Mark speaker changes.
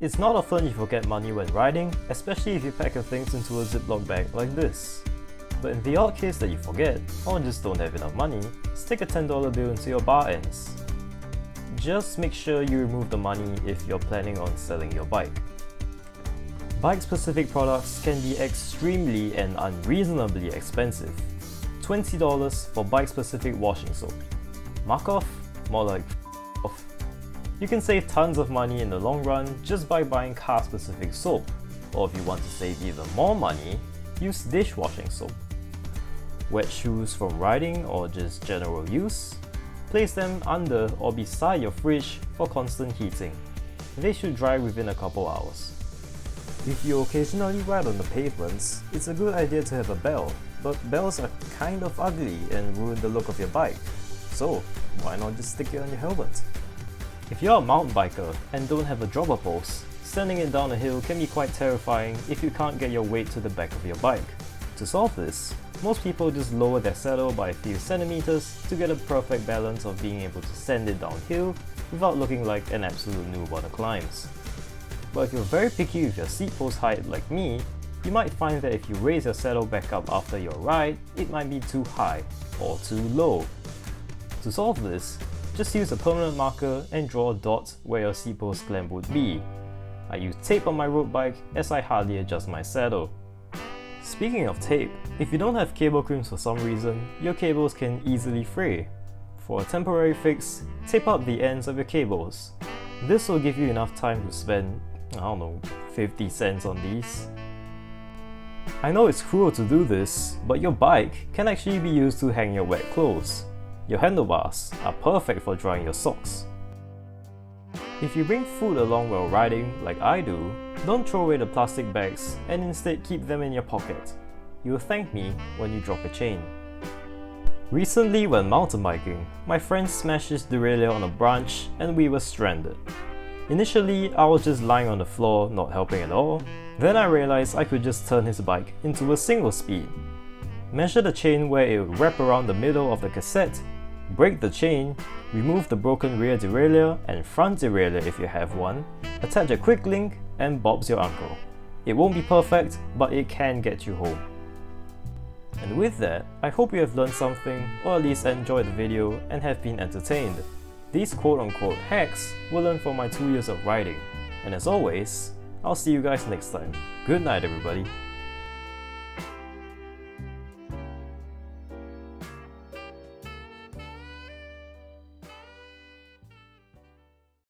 Speaker 1: It's not often you forget money when riding, especially if you pack your things into a Ziploc bag like this. But in the odd case that you forget, or just don't have enough money, stick a $10 bill into your bar ends. Just make sure you remove the money if you're planning on selling your bike. Bike-specific products can be extremely and unreasonably expensive. $20 for bike-specific washing soap. Mark off? More like off. You can save tons of money in the long run just by buying car-specific soap, or if you want to save even more money, use dishwashing soap. Wet shoes from riding or just general use? Place them under or beside your fridge for constant heating. They should dry within a couple hours. If you occasionally ride on the pavements, it's a good idea to have a bell, but bells are kind of ugly and ruin the look of your bike, so why not just stick it on your helmet? If you're a mountain biker and don't have a dropper post, sending it down a hill can be quite terrifying if you can't get your weight to the back of your bike. To solve this, most people just lower their saddle by a few centimeters to get a perfect balance of being able to send it downhill without looking like an absolute noob on the climbs. But if you're very picky with your seat post height like me, you might find that if you raise your saddle back up after your ride, it might be too high or too low. To solve this, just use a permanent marker and draw a dot where your seat post clamp would be. I use tape on my road bike as I hardly adjust my saddle. Speaking of tape, if you don't have cable crimps for some reason, your cables can easily fray. For a temporary fix, tape up the ends of your cables. This will give you enough time to spend, 50 cents on these. I know it's cruel to do this, but your bike can actually be used to hang your wet clothes. Your handlebars are perfect for drying your socks. If you bring food along while riding, like I do, don't throw away the plastic bags and instead keep them in your pocket. You'll thank me when you drop a chain. Recently when mountain biking, my friend smashed his derailleur on a branch and we were stranded. Initially, I was just lying on the floor, not helping at all. Then I realized I could just turn his bike into a single speed. Measure the chain where it would wrap around the middle of the cassette, break the chain, remove the broken rear derailleur and front derailleur if you have one, attach a quick link and Bob's your uncle. It won't be perfect, but it can get you home. And with that, I hope you have learned something or at least enjoyed the video and have been entertained. These quote-unquote hacks were learned from my 2 years of riding. And as always, I'll see you guys next time. Good night everybody.